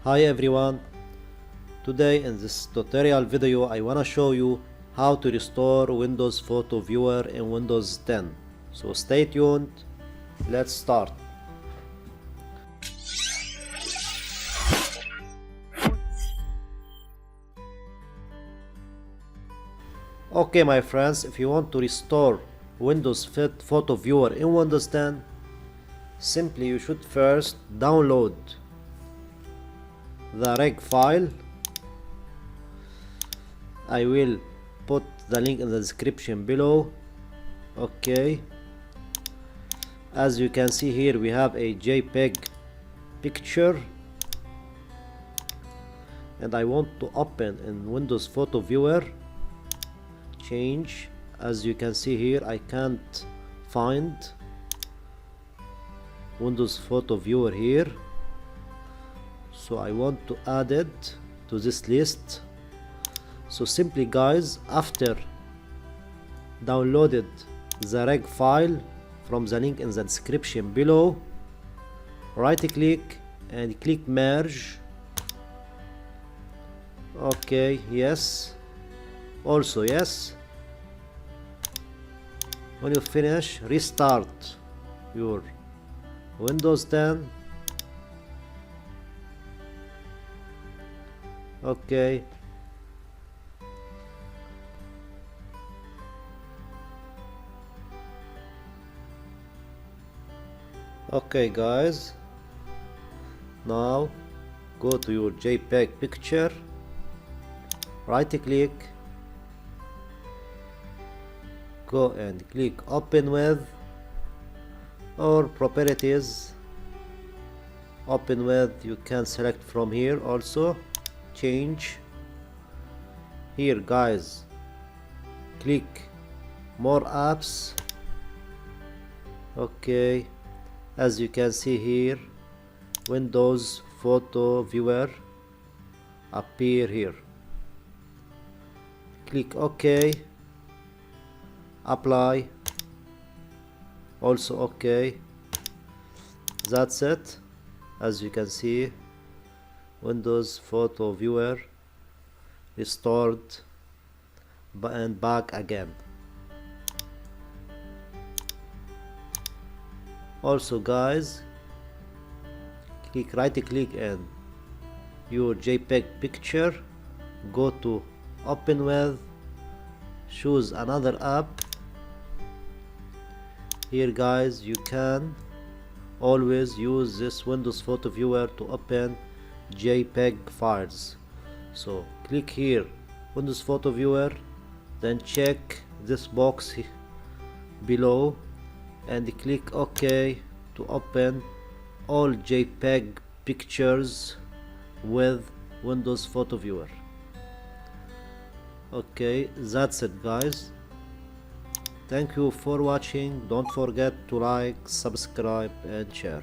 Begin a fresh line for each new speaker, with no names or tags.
Hi everyone, today in this tutorial video I wanna show you how to restore Windows Photo Viewer in Windows 10. So stay tuned, let's start. Okay my friends, if you want to restore Windows Photo Viewer in Windows 10, simply you should first download the reg file. I will put the link in the description below. Okay, as you can see here we have a JPEG picture and I want to open in Windows Photo Viewer. Change, as you can see here I can't find Windows Photo Viewer here, so I want to add it to this list. So simply guys, after downloaded the reg file from the link in the description below, right click and click merge. Okay, yes, also yes. When you finish, restart your Windows 10. Okay, okay guys, now go to your JPEG picture, right click, go and click open with, or properties, open with, you can select from here also. Change, here guys click more apps. Okay, as you can see here Windows Photo Viewer appear here. Click OK, apply, also OK. That's it. As you can see, Windows Photo Viewer restored and back again. Also guys, right click and your JPEG picture, go to open with, choose another app. Here guys, you can always use this Windows Photo Viewer to open JPEG files. So click here Windows Photo Viewer, then check this box below and click OK to open all JPEG pictures with Windows Photo Viewer. Okay, that's it guys. Thank you for watching. Don't forget to like, subscribe and share.